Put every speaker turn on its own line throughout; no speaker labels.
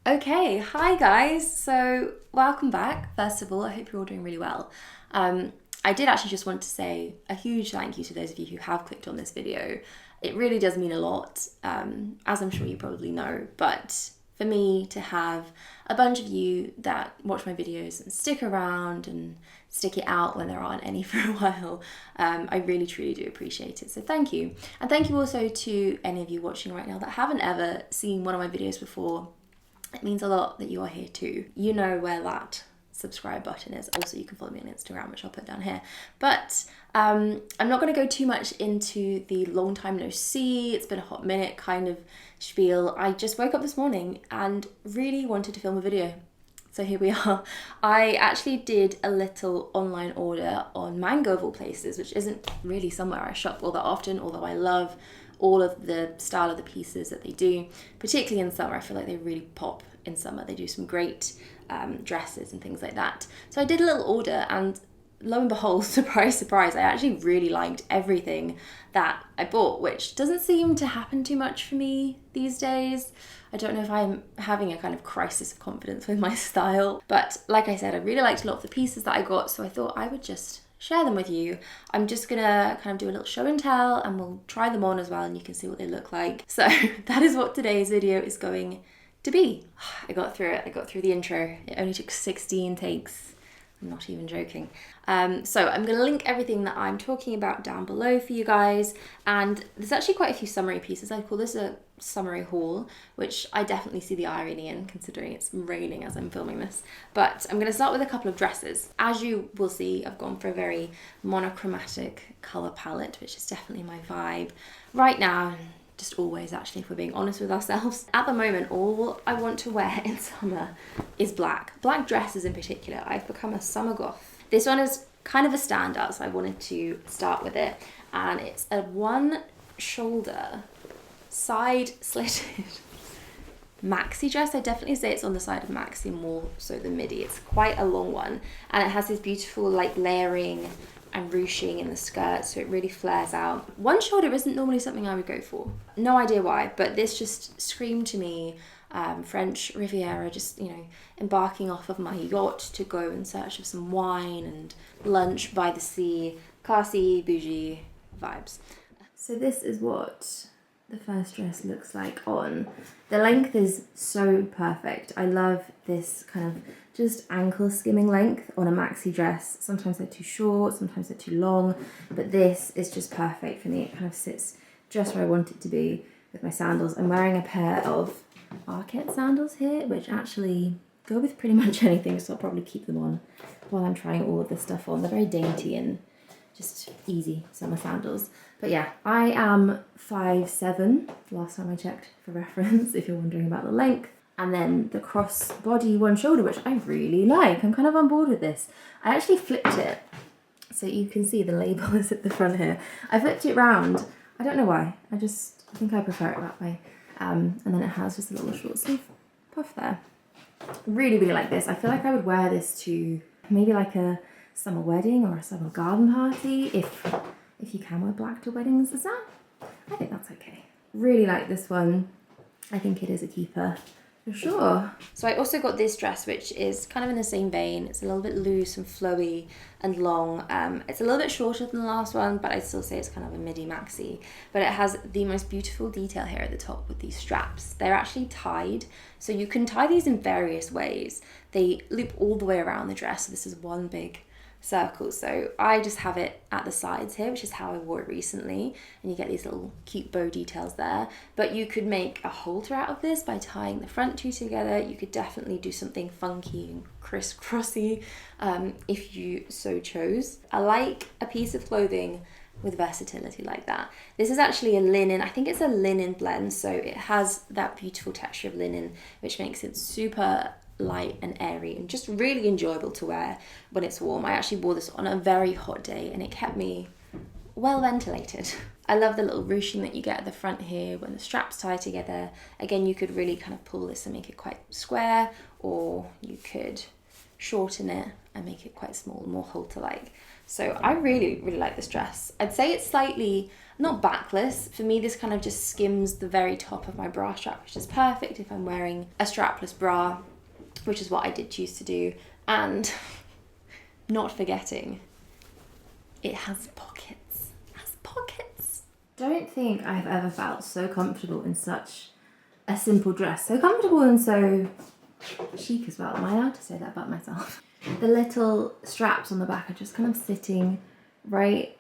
Okay, hi guys. So welcome back. First of all, I hope you're all doing really well. I did actually just want to say a huge thank you to those of you who have clicked on this video. It really does mean a lot, as I'm sure you probably know, but for me to have a bunch of you that watch my videos and stick around and stick it out when there aren't any for a while, I really truly do appreciate it. So thank you. And thank you also to any of you watching right now that haven't ever seen one of my videos before. It means a lot that you are here too. You know where that subscribe button is. Also, you can follow me on Instagram, which I'll put down here. But I'm not going to go too much into the long time no see, it's been a hot minute kind of spiel. I just woke up this morning and really wanted to film a video. So here we are. I actually did a little online order on Mango of all places, which isn't really somewhere I shop all that often, although I love all of the style of the pieces that they do, particularly in summer. I feel like they really pop in summer. They do some great dresses and things like that. So I did a little order and lo and behold, surprise, surprise, I actually really liked everything that I bought, which doesn't seem to happen too much for me these days. I don't know if I'm having a kind of crisis of confidence with my style, but like I said, I really liked a lot of the pieces that I got, so I thought I would just share them with you. I'm just gonna kind of do a little show and tell and we'll try them on as well and you can see what they look like. So that is what today's video is going to be. I got through it, I got through the intro. It only took 16 takes. I'm not even joking. So I'm going to link everything that I'm talking about down below for you guys. And there's actually quite a few summary pieces. I call this a summary haul, which I definitely see the irony in considering it's raining as I'm filming this. But I'm going to start with a couple of dresses. As you will see, I've gone for a very monochromatic colour palette, which is definitely my vibe right now. Just always, actually, if we're being honest with ourselves. At the moment, all I want to wear in summer is black. Black dresses in particular. I've become a summer goth. This one is kind of a standout, so I wanted to start with it. And it's a one shoulder, side slitted maxi dress. I definitely say it's on the side of maxi more so than midi. It's quite a long one. And it has this beautiful like layering and ruching in the skirt, so it really flares out. One shoulder isn't normally something I would go for. No idea why, but this just screamed to me French Riviera, just, you know, embarking off of my yacht to go in search of some wine and lunch by the sea, classy, bougie vibes. So this is what the first dress looks like on. The length is so perfect. I love this kind of just ankle skimming length on a maxi dress. Sometimes they're too short, sometimes they're too long, but this is just perfect for me. It kind of sits just where I want it to be with my sandals. I'm wearing a pair of Arket sandals here, which actually go with pretty much anything, so I'll probably keep them on while I'm trying all of this stuff on. They're very dainty and just easy summer sandals. But yeah, I am 5'7", last time I checked for reference, if you're wondering about the length. And then the cross body one shoulder, which I really like. I'm kind of on board with this. I actually flipped it, so you can see the label is at the front here. I flipped it round. I don't know why. I think I prefer it that way. And then it has just a little short sleeve puff there. Really, really like this. I feel like I would wear this to maybe like a summer wedding or a summer garden party, if you can wear black to weddings. Is that? I think that's okay. Really like this one. I think it is a keeper for sure. So I also got this dress, which is kind of in the same vein. It's a little bit loose and flowy and long. It's a little bit shorter than the last one, but I'd still say it's kind of a midi maxi. But it has the most beautiful detail here at the top with these straps. They're actually tied, so you can tie these in various ways. They loop all the way around the dress, so this is one big circle. So I just have it at the sides here, which is how I wore it recently, and you get these little cute bow details there. But you could make a halter out of this by tying the front two together. You could definitely do something funky and crisscrossy if you so chose. I like a piece of clothing with versatility like that. This is actually a linen, I think it's a linen blend, so it has that beautiful texture of linen, which makes it super light and airy and just really enjoyable to wear when it's warm. I actually wore this on a very hot day and it kept me well ventilated. I love the little ruching that you get at the front here when the straps tie together. Again, you could really kind of pull this and make it quite square, or you could shorten it and make it quite small, more halter-like. So I really, really like this dress. I'd say it's slightly, not backless. For me, this kind of just skims the very top of my bra strap, which is perfect if I'm wearing a strapless bra, which is what I did choose to do. And not forgetting, it has pockets. It has pockets. Don't think I've ever felt so comfortable in such a simple dress. So comfortable and so chic as well. Am I allowed to say that about myself? The little straps on the back are just kind of sitting right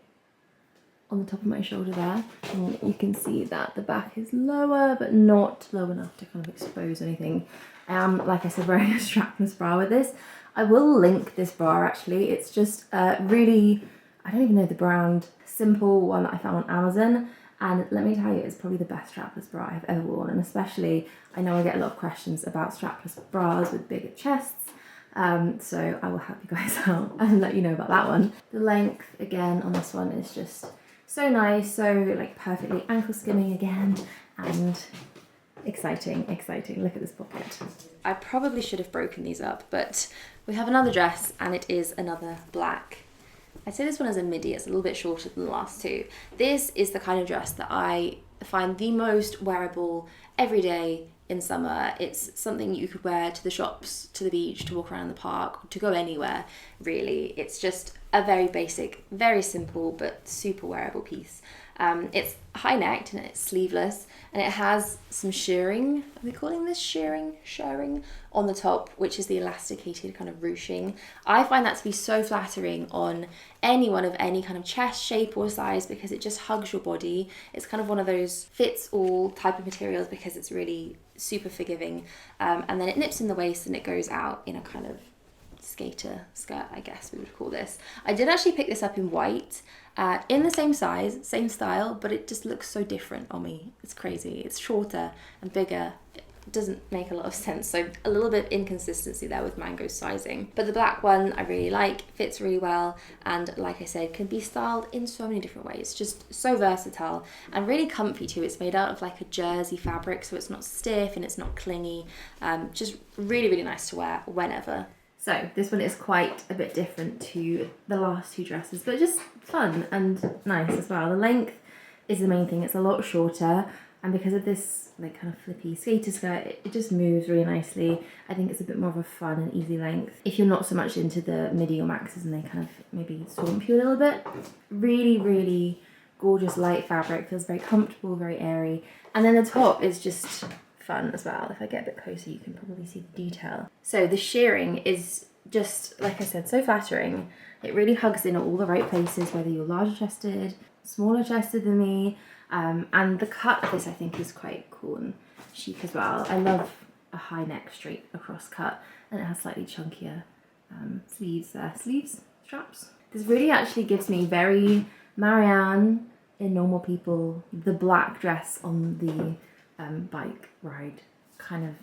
on the top of my shoulder there. And you can see that the back is lower, but not low enough to kind of expose anything. I am, like I said, wearing a strapless bra with this. I will link this bra actually. It's just really, I don't even know the brand, simple one that I found on Amazon. And let me tell you, it's probably the best strapless bra I've ever worn. And especially, I know I get a lot of questions about strapless bras with bigger chests. So I will help you guys out and let you know about that one. The length, again, on this one is just so nice. So like perfectly ankle skimming again. And exciting. Look at this pocket. I probably should have broken these up, but we have another dress and it is another black. I'd say this one is a midi. It's a little bit shorter than the last two. This is the kind of dress that I find the most wearable every day in summer. It's something you could wear to the shops, to the beach, to walk around the park, to go anywhere, really. It's just a very basic, very simple, but super wearable piece. It's high-necked and it's sleeveless, and it has some shirring, are we calling this shirring, on the top, which is the elasticated kind of ruching. I find that to be so flattering on anyone of any kind of chest shape or size because it just hugs your body. It's kind of one of those fits-all type of materials because it's really super forgiving, and then it nips in the waist and it goes out in a kind of skater skirt, I guess we would call this. I did actually pick this up in white, in the same size, same style, but it just looks so different on me. It's crazy. It's shorter and bigger. It doesn't make a lot of sense. So a little bit of inconsistency there with Mango's sizing. But the black one I really like, fits really well, and like I said, can be styled in so many different ways. Just so versatile and really comfy too. It's made out of like a jersey fabric, so it's not stiff and it's not clingy. Just really, really nice to wear whenever. So this one is quite a bit different to the last two dresses, but just fun and nice as well. The length is the main thing. It's a lot shorter, and because of this like kind of flippy skater skirt, it just moves really nicely. I think it's a bit more of a fun and easy length if you're not so much into the midi or maxis and they kind of maybe swamp you a little bit. Really, really gorgeous light fabric, feels very comfortable, very airy. And then the top is just fun as well. If I get a bit closer, you can probably see the detail. So the shirring is just, like I said, so flattering. It really hugs in all the right places, whether you're larger chested, smaller chested than me. And the cut of this I think is quite cool and chic as well. I love a high neck straight across cut, and it has slightly chunkier sleeves there. Straps. This really actually gives me very Marianne in Normal People, the black dress on the bike ride kind of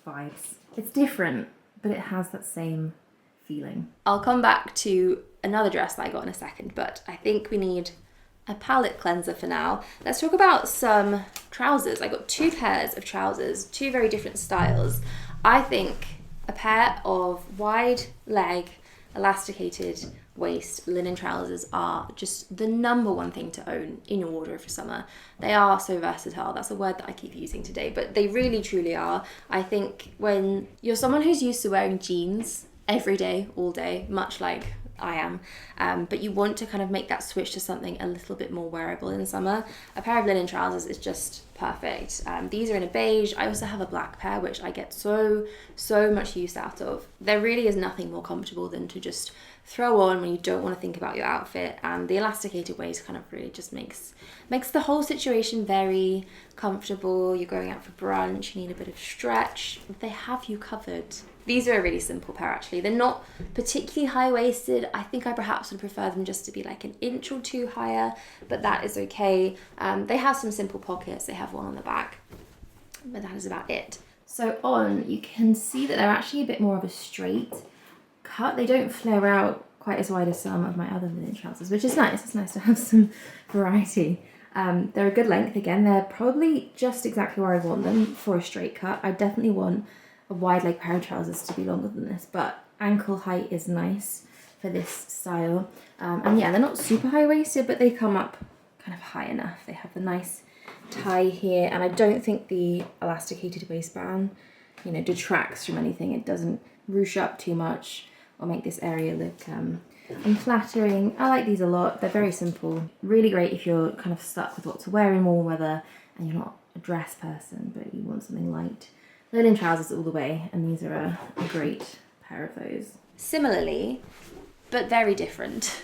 vibes. It's different, but it has that same feeling. I'll come back to another dress that I got in a second, but I think we need a palette cleanser for now. Let's talk about some trousers. I got two pairs of trousers, two very different styles. I think a pair of wide leg, elasticated waist linen trousers are just the number one thing to own in your wardrobe for summer. They are so versatile. That's a word that I keep using today, but they really truly are. I think when you're someone who's used to wearing jeans every day, all day, much like I am, but you want to kind of make that switch to something a little bit more wearable in summer, a pair of linen trousers is just perfect. These are in a beige. I also have a black pair, which I get so much use out of. There really is nothing more comfortable than to just throw on when you don't want to think about your outfit, and the elasticated waist kind of really just makes the whole situation very comfortable. You're going out for brunch, you need a bit of stretch, they have you covered. These are a really simple pair actually. They're not particularly high-waisted. I think I perhaps would prefer them just to be like an inch or two higher, but that is okay. They have some simple pockets. They have one on the back, but that is about it. So on, you can see that they're actually a bit more of a straight cut. They don't flare out quite as wide as some of my other linen trousers, which is nice. It's nice to have some variety. They're a good length. Again, they're probably just exactly where I want them for a straight cut. I definitely want a wide leg pair of trousers to be longer than this, but ankle height is nice. for this style. And yeah, they're not super high-waisted, but they come up kind of high enough. They have the nice tie here, and I don't think the elasticated waistband, you know, detracts from anything. It doesn't ruche up too much or make this area look unflattering. I like these a lot. They're very simple. Really great if you're kind of stuck with what to wear in warm weather and you're not a dress person, but you want something light. Linen trousers all the way, and these are a great pair of those. Similarly, but very different,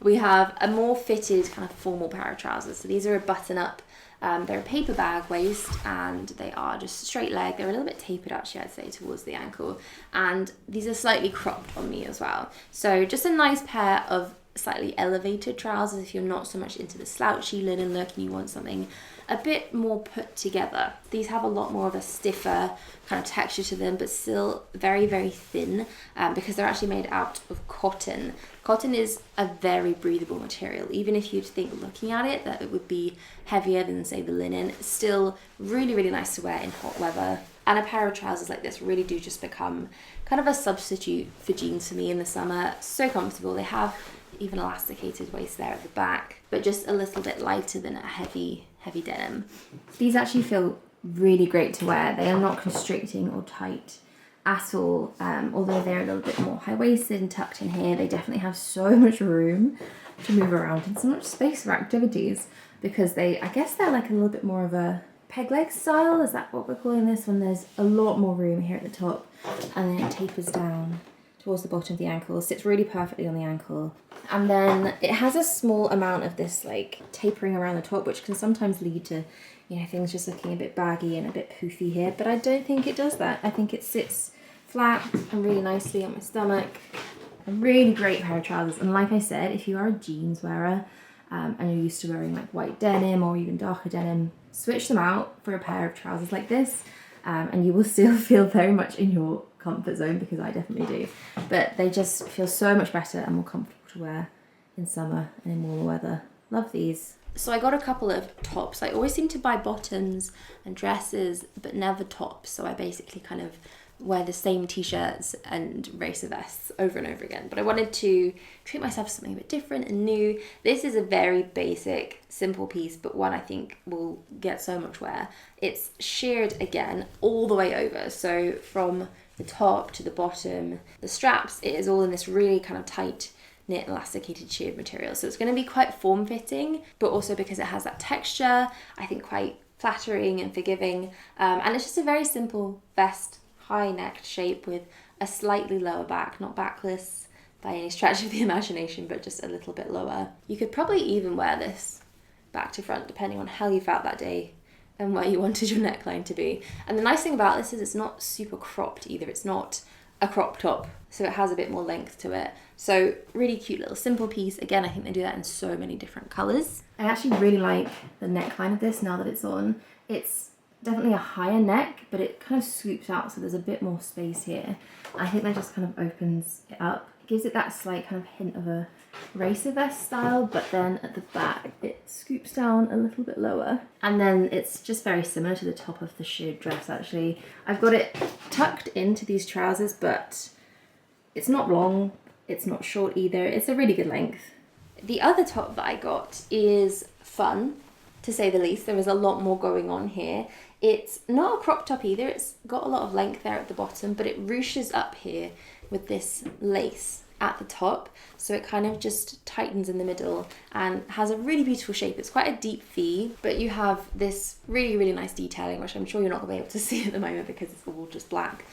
we have a more fitted kind of formal pair of trousers. So these are a button-up. They're a paper bag waist, and they are just straight leg. They're a little bit tapered actually, I'd say, towards the ankle. And these are slightly cropped on me as well. So just a nice pair of slightly elevated trousers if you're not so much into the slouchy linen look and you want something a bit more put together. These have a lot more of a stiffer kind of texture to them, but still very, very thin, because they're actually made out of cotton. Cotton is a very breathable material. Even if you'd think looking at it that it would be heavier than, say, the linen, it's still really, really nice to wear in hot weather. And a pair of trousers like this really do just become kind of a substitute for jeans for me in the summer. So comfortable. They have even elasticated waist there at the back, but just a little bit lighter than a heavy denim. These actually feel really great to wear. They are not constricting or tight at all, although they're a little bit more high-waisted and tucked in here. They definitely have so much room to move around and so much space for activities, because I guess they're like a little bit more of a peg leg style. Is that what we're calling this? When there's a lot more room here at the top and then it tapers down towards the bottom of the ankle, sits really perfectly on the ankle. And then it has a small amount of this like tapering around the top, which can sometimes lead to, you know, things just looking a bit baggy and a bit poofy here, but I don't think it does that. I think it sits flat and really nicely on my stomach. A really great pair of trousers. And like I said, if you are a jeans wearer and you're used to wearing like white denim or even darker denim, switch them out for a pair of trousers like this, and you will still feel very much in your comfort zone, because I definitely do. But they just feel so much better and more comfortable to wear in summer and in warmer weather. Love these. So I got a couple of tops. I always seem to buy bottoms and dresses, but never tops. So I basically kind of wear the same t-shirts and racer vests over and over again. But I wanted to treat myself to something a bit different and new. This is a very basic, simple piece, but one I think will get so much wear. It's sheared again all the way over. So from the top to the bottom, the straps, it is all in this really kind of tight knit elasticated sheared material. So it's going to be quite form-fitting, but also because it has that texture, I think quite flattering and forgiving. And it's just a very simple vest, high-necked shape with a slightly lower back, not backless by any stretch of the imagination, but just a little bit lower. You could probably even wear this back to front, depending on how you felt that day and where you wanted your neckline to be. And the nice thing about this is it's not super cropped either. It's not a crop top, so it has a bit more length to it. So really cute little simple piece. Again, I think they do that in so many different colours. I actually really like the neckline of this now that it's on. It's definitely a higher neck, but it kind of scoops out, so there's a bit more space here. I think that just kind of opens it up. It gives it that slight kind of hint of a racer vest style, but then at the back it scoops down a little bit lower. And then it's just very similar to the top of the sheared dress actually. I've got it tucked into these trousers, but it's not long, it's not short either. It's a really good length. The other top that I got is fun, to say the least. There is a lot more going on here. It's not a crop top either. It's got a lot of length there at the bottom, but it ruches up here with this lace at the top, so it kind of just tightens in the middle and has a really beautiful shape. It's quite a deep V, but you have this really, really nice detailing, which I'm sure you're not going to be able to see at the moment because it's all just black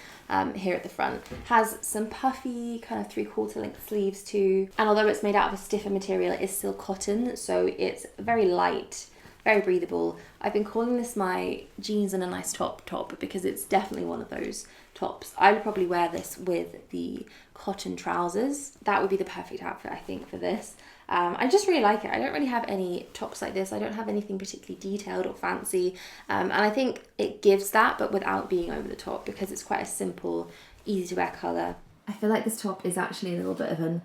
here at the front. Has some puffy kind of 3/4 length sleeves too, and although it's made out of a stiffer material, it is still cotton, so it's very light, very breathable. I've been calling this my jeans and a nice top because it's definitely one of those tops. I would probably wear this with the cotton trousers. That would be the perfect outfit, I think, for this. I just really like it. I don't really have any tops like this. I don't have anything particularly detailed or fancy. And I think it gives that, but without being over the top, because it's quite a simple, easy to wear colour. I feel like this top is actually a little bit of an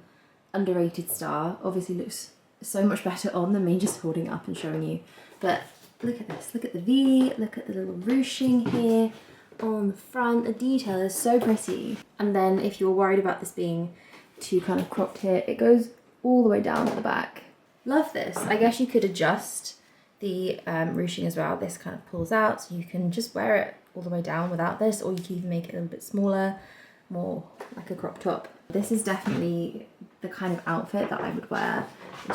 underrated star. Obviously looks so much better on than me just holding it up and showing you. But look at this, look at the V, look at the little ruching here on the front. The detail is so pretty. And then if you're worried about this being to kind of cropped here. It goes all the way down at the back. Love this. I guess you could adjust the ruching as well. This kind of pulls out, so you can just wear it all the way down without this, or you can even make it a little bit smaller, more like a crop top. This is definitely the kind of outfit that I would wear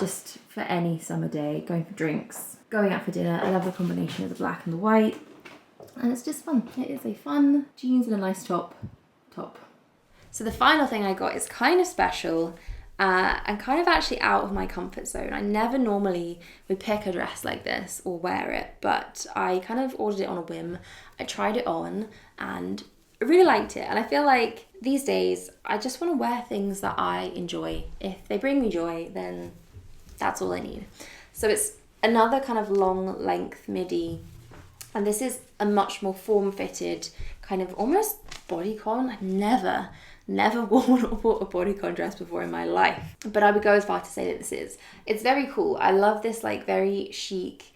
just for any summer day, going for drinks, going out for dinner. I love the combination of the black and the white, and it's just fun. It is a fun jeans and a nice top. So the final thing I got is kind of special and kind of actually out of my comfort zone. I never normally would pick a dress like this or wear it, but I kind of ordered it on a whim. I tried it on and I really liked it, and I feel like these days I just want to wear things that I enjoy. If they bring me joy, then that's all I need. So it's another kind of long length midi, and this is a much more form-fitted kind of almost bodycon. I've never worn or bought a bodycon dress before in my life, but I would go as far to say that this is. It's very cool. I love this like very chic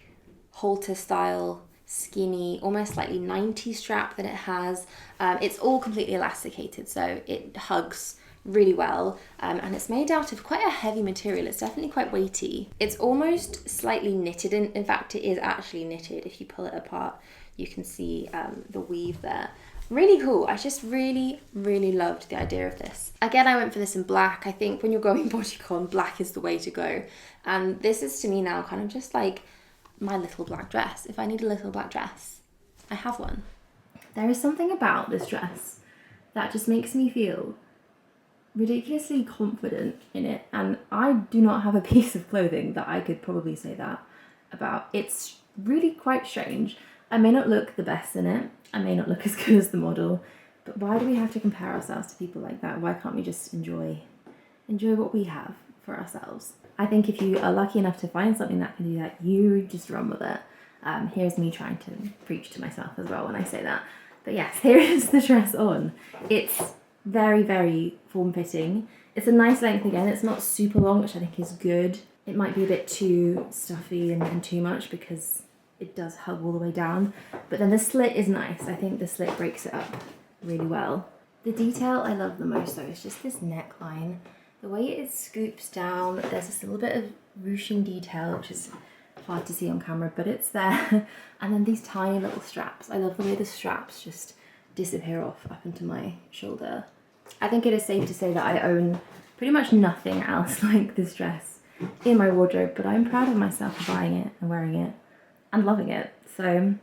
halter style, skinny, almost slightly 90s strap that it has. It's all completely elasticated, so it hugs really well, and it's made out of quite a heavy material. It's definitely quite weighty. It's almost slightly knitted, and in fact it is actually knitted. If you pull it apart, you can see the weave there. Really cool. I just really loved the idea of this. Again, I went for this in black. I think when you're going bodycon, black is the way to go, and this is to me now kind of just like my little black dress. If I need a little black dress, I have one. There is something about this dress that just makes me feel ridiculously confident in it, and I do not have a piece of clothing that I could probably say that about. It's really quite strange. I may not look the best in it, I may not look as good as the model, but why do we have to compare ourselves to people like that? Why can't we just enjoy what we have for ourselves? I think if you are lucky enough to find something that can do that, you just run with it. Here's me trying to preach to myself as well when I say that. But yes, here is the dress on. It's very form-fitting. It's a nice length again. It's not super long, which I think is good. It might be a bit too stuffy and too much because it does hug all the way down. But then the slit is nice. I think the slit breaks it up really well. The detail I love the most though is just this neckline. The way it scoops down, there's this little bit of ruching detail, which is hard to see on camera, but it's there. And then these tiny little straps. I love the way the straps just disappear off up into my shoulder. I think it is safe to say that I own pretty much nothing else like this dress in my wardrobe, but I'm proud of myself for buying it and wearing it and loving it. So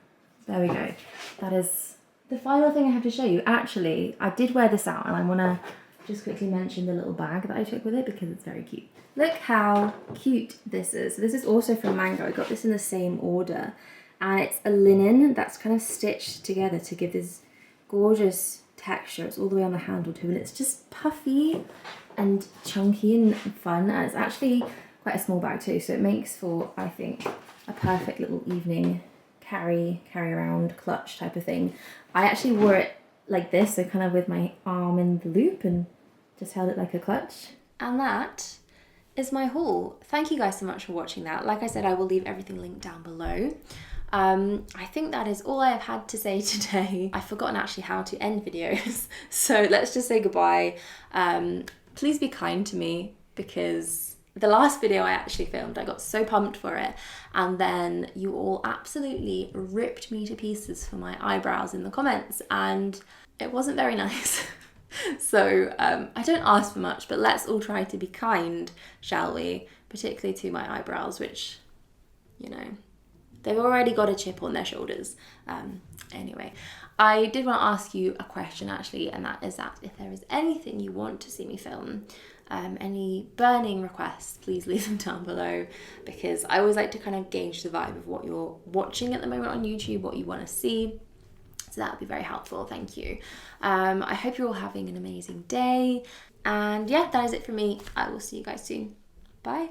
there we go. That is the final thing I have to show you. Actually, I did wear this out, and I want to just quickly mention the little bag that I took with it because it's very cute. Look how cute this is. So this is also from Mango. I got this in the same order, and it's a linen that's kind of stitched together to give this gorgeous texture. It's all the way on the handle too, and it's just puffy and chunky and fun, and it's actually quite a small bag too, so it makes for, I think, a perfect little evening carry around clutch type of thing. I actually wore it like this, so kind of with my arm in the loop and just held it like a clutch. And that is my haul. Thank you guys so much for watching that. Like I said, I will leave everything linked down below. I think that is all I have had to say today. I've forgotten actually how to end videos, so let's just say goodbye. Please be kind to me, because the last video I actually filmed, I got so pumped for it, and then you all absolutely ripped me to pieces for my eyebrows in the comments, and it wasn't very nice. So I don't ask for much, but let's all try to be kind, shall we? Particularly to my eyebrows, which, you know, they've already got a chip on their shoulders. Anyway, I did want to ask you a question actually, and that is that if there is anything you want to see me film, any burning requests, please leave them down below, because I always like to kind of gauge the vibe of what you're watching at the moment on YouTube, what you want to see. So that would be very helpful, thank you. I hope you're all having an amazing day. And yeah, that is it from me. I will see you guys soon. Bye.